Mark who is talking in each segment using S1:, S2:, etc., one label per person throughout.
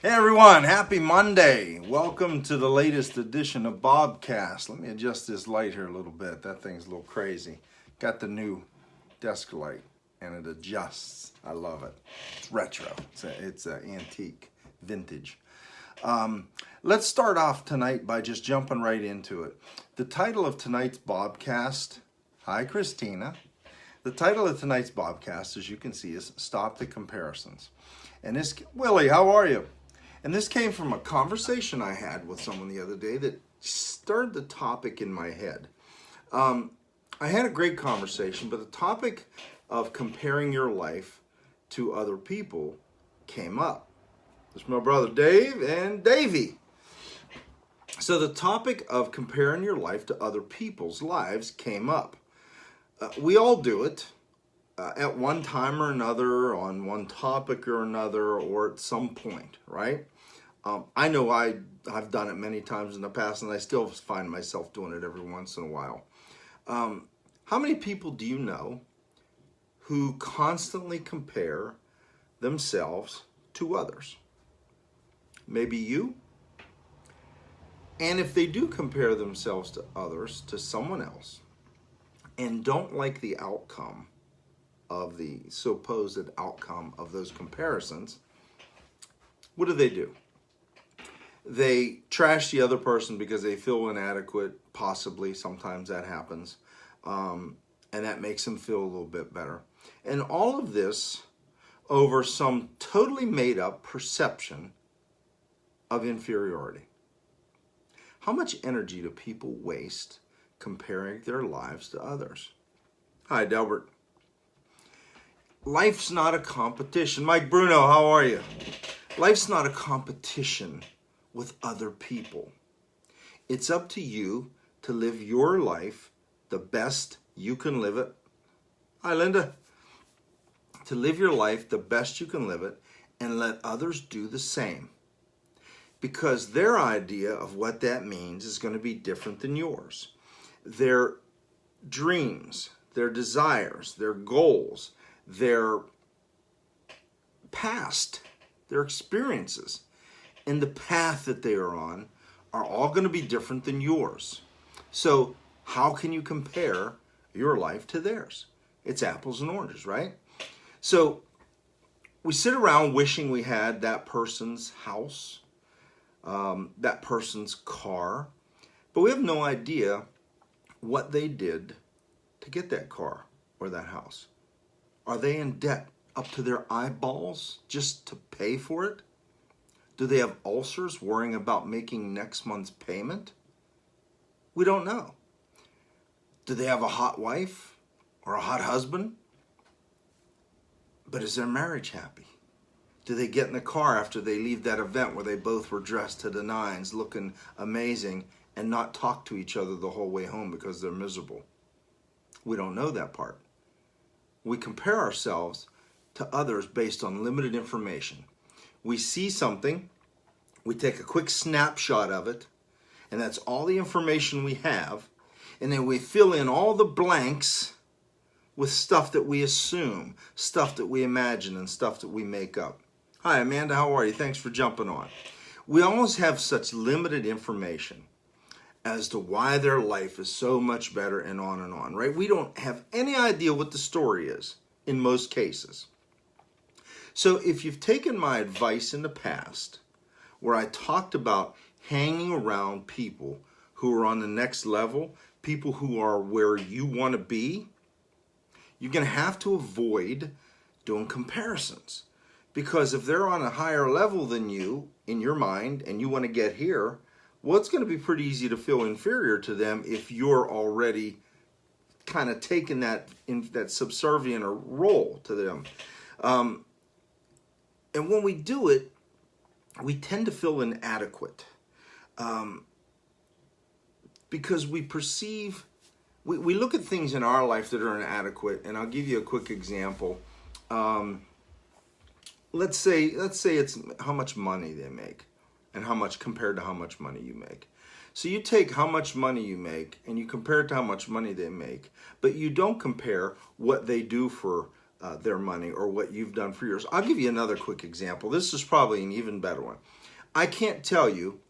S1: Hey everyone, happy Monday. Welcome to the latest edition of Bobcast. Let me adjust this light here a little bit. That thing's a little crazy. Got the new desk light and it adjusts. I love it. It's retro. It's a antique, vintage. Let's start off tonight by just jumping right into it. The title of tonight's Bobcast, hi Christina. The title of tonight's Bobcast, as you can see, is Stop the Comparisons. And this, Willie, how are you? And this came from a conversation I had with someone the other day that stirred the topic in my head. I had a great conversation, but the topic of comparing your life to other people came up. It's my brother Dave and Davey. So the topic of comparing your life to other people's lives came up. We all do it at one time or another, on one topic or another, or at some point, right? I know I've done it many times in the past, and I still find myself doing it every once in a while. How many people do you know who constantly compare themselves to others? Maybe you. And if they do compare themselves to others, to someone else, and don't like the outcome of the supposed outcome of those comparisons, what do? They trash the other person because they feel inadequate, possibly, sometimes that happens, and that makes them feel a little bit better. And all of this over some totally made up perception of inferiority. How much energy do people waste comparing their lives to others? Hi, Delbert. Life's not a competition. Mike Bruno, how are you? Life's not a competition with other people. It's up to you to live your life the best you can live it. Hi, Linda. To live your life the best you can live it and let others do the same. Because their idea of what that means is going to be different than yours. Their dreams, their desires, their goals, their past, their experiences, and the path that they are on are all going to be different than yours. So how can you compare your life to theirs? It's apples and oranges, right? So we sit around wishing we had that person's house, that person's car, but we have no idea what they did to get that car or that house. Are they in debt up to their eyeballs just to pay for it? Do they have ulcers worrying about making next month's payment? We don't know. Do they have a hot wife or a hot husband? But is their marriage happy? Do they get in the car after they leave that event where they both were dressed to the nines, looking amazing, and not talk to each other the whole way home because they're miserable? We don't know that part. We compare ourselves to others based on limited information. We see something, we take a quick snapshot of it, and that's all the information we have, and then we fill in all the blanks with stuff that we assume, stuff that we imagine, and stuff that we make up. Hi, Amanda, how are you? Thanks for jumping on. We always have such limited information as to why their life is so much better and on, right? We don't have any idea what the story is in most cases. So if you've taken my advice in the past, where I talked about hanging around people who are on the next level, people who are where you want to be, you're going to have to avoid doing comparisons. Because if they're on a higher level than you in your mind and you want to get here, well, it's going to be pretty easy to feel inferior to them if you're already kind of taking that subservient role to them. And when we do it, we tend to feel inadequate because we perceive, we look at things in our life that are inadequate. And I'll give you a quick example. Let's say it's how much money they make and how much compared to how much money you make. So you take how much money you make and you compare it to how much money they make, but you don't compare what they do for their money or what you've done for yours. I'll give you another quick example. This is probably an even better one. I can't tell you,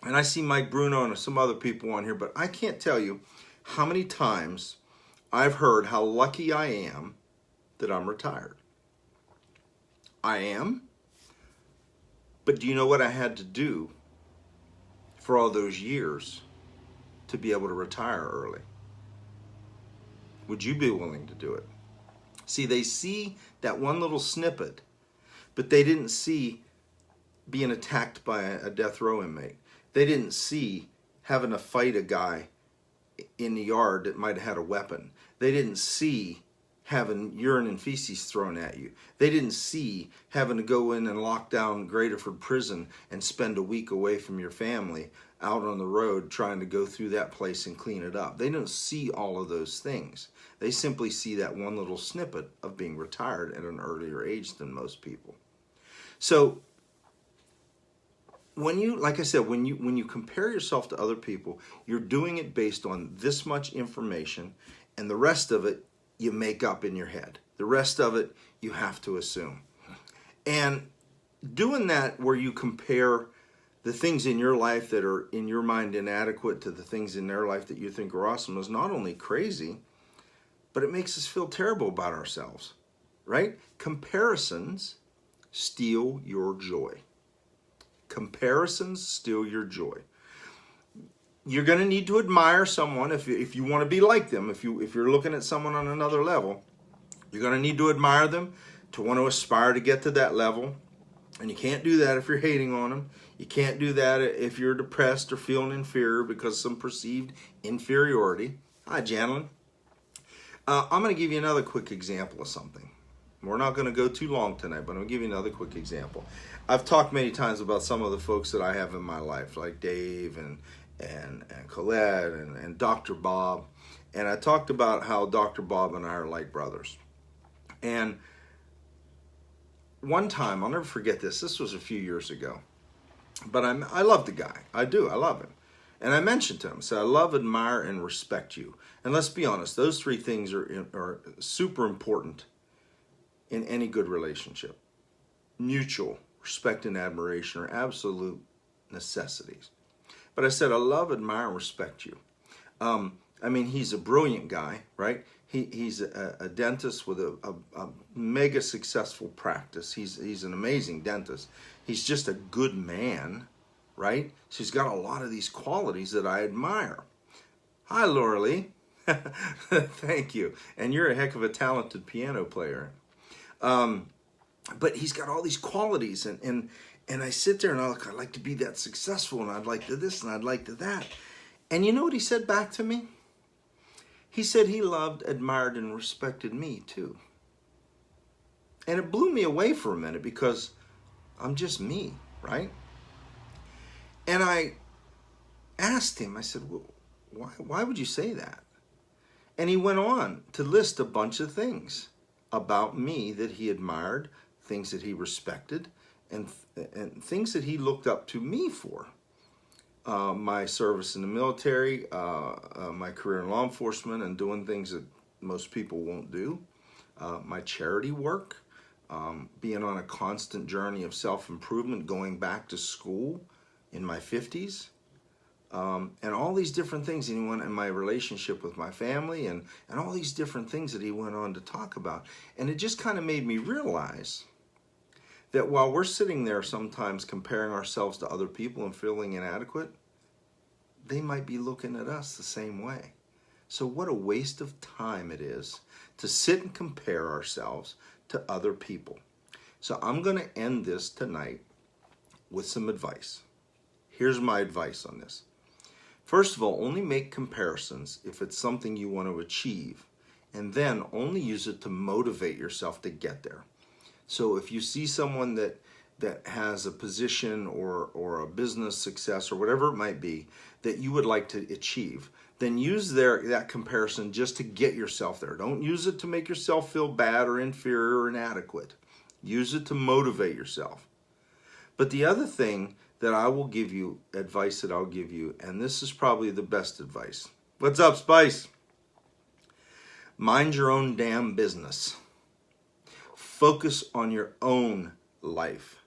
S1: and I see Mike Bruno and some other people on here, but I can't tell you how many times I've heard how lucky I am that I'm retired. I am. But do you know what I had to do for all those years to be able to retire early? Would you be willing to do it? See, they see that one little snippet, but they didn't see being attacked by a death row inmate. They didn't see having to fight a guy in the yard that might have had a weapon. They didn't see having urine and feces thrown at you. They didn't see having to go in and lock down Graterford Prison and spend a week away from your family out on the road trying to go through that place and clean it up. They don't see all of those things. They simply see that one little snippet of being retired at an earlier age than most people. So when you, like I said, when you compare yourself to other people, you're doing it based on this much information, and the rest of it you make up in your head. The rest of it you have to assume. And doing that where you compare the things in your life that are in your mind inadequate to the things in their life that you think are awesome is not only crazy, but it makes us feel terrible about ourselves, right? Comparisons steal your joy. Comparisons steal your joy. You're going to need to admire someone if you want to be like them. If you're looking at someone on another level, you're going to need to admire them to want to aspire to get to that level. And you can't do that if you're hating on them. You can't do that if you're depressed or feeling inferior because of some perceived inferiority. Hi, Janelyn. I'm going to give you another quick example of something. We're not going to go too long tonight, but I'm going to give you another quick example. I've talked many times about some of the folks that I have in my life, like Dave and Colette and Dr. Bob. And I talked about how Dr. Bob and I are like brothers. And one time, I'll never forget this. This was a few years ago. But I love the guy. I do. I love him. And I mentioned to him, so I love, admire, and respect you. And let's be honest, those three things are super important in any good relationship. Mutual respect and admiration are absolute necessities. But I said, I love, admire, and respect you. I mean, he's a brilliant guy, right? He's a dentist with a mega successful practice. He's an amazing dentist. He's just a good man, right? So he's got a lot of these qualities that I admire. Hi, Laura Lee. Thank you. And you're a heck of a talented piano player. But he's got all these qualities, and I sit there and I'd like to be that successful, and I'd like to this, and I'd like to that. And you know what he said back to me? He said he loved, admired, and respected me too. And it blew me away for a minute because I'm just me, right? And I asked him, I said, well, why would you say that? And he went on to list a bunch of things about me that he admired, things that he respected, and things that he looked up to me for. My service in the military, my career in law enforcement and doing things that most people won't do, my charity work, being on a constant journey of self-improvement, going back to school in my 50s, and all these different things. And he went in my relationship with my family and all these different things that he went on to talk about. And it just kind of made me realize that while we're sitting there sometimes comparing ourselves to other people and feeling inadequate, they might be looking at us the same way. So what a waste of time it is to sit and compare ourselves to other people. So I'm going to end this tonight with some advice. Here's my advice on this. First of all, only make comparisons if it's something you want to achieve, and then only use it to motivate yourself to get there. So if you see someone that has a position or a business success or whatever it might be that you would like to achieve, then use that comparison just to get yourself there. Don't use it to make yourself feel bad or inferior or inadequate. Use it to motivate yourself. But the other thing that I will give you, advice that I'll give you, and this is probably the best advice. What's up, Spice? Mind your own damn business. Focus on your own life,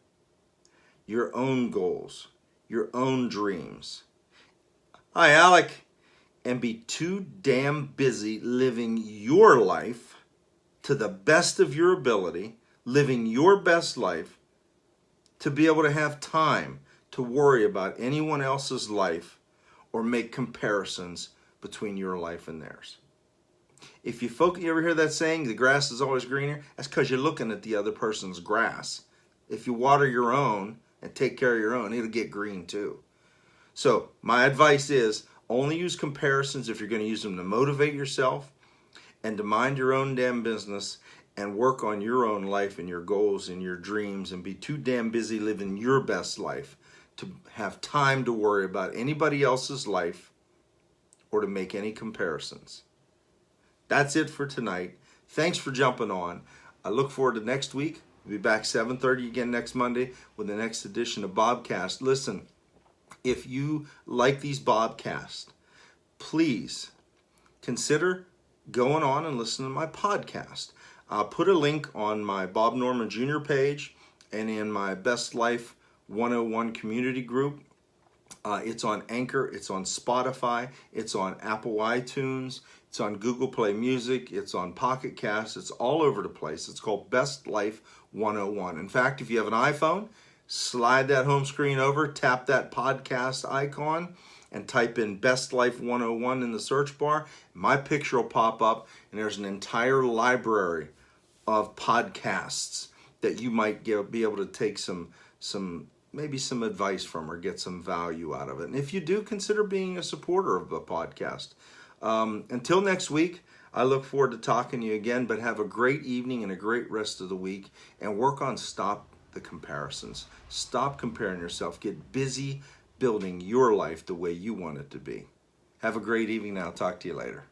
S1: your own goals, your own dreams. Hi, Alec. And be too damn busy living your life to the best of your ability, living your best life, to be able to have time to worry about anyone else's life or make comparisons between your life and theirs. If you ever hear that saying, the grass is always greener? That's because you're looking at the other person's grass. If you water your own and take care of your own, it'll get green too. So my advice is only use comparisons if you're going to use them to motivate yourself and to mind your own damn business and work on your own life and your goals and your dreams, and be too damn busy living your best life to have time to worry about anybody else's life or to make any comparisons. That's it for tonight. Thanks for jumping on. I look forward to next week. We'll be back 7:30 again next Monday with the next edition of Bobcast. Listen, if you like these Bobcasts, please consider going on and listening to my podcast. I'll put a link on my Bob Norman Jr. page and in my Best Life 101 community group. It's on Anchor, it's on Spotify, it's on Apple iTunes, it's on Google Play Music, it's on Pocket Cast, it's all over the place. It's called Best Life 101. In fact, if you have an iPhone, slide that home screen over, tap that podcast icon, and type in Best Life 101 in the search bar. My picture will pop up, and there's an entire library of podcasts that you might be able to take maybe some advice from or get some value out of it. And if you do, consider being a supporter of the podcast. Until next week, I look forward to talking to you again, but have a great evening and a great rest of the week, and work on stop the comparisons. Stop comparing yourself. Get busy building your life the way you want it to be. Have a great evening. I'll talk to you later.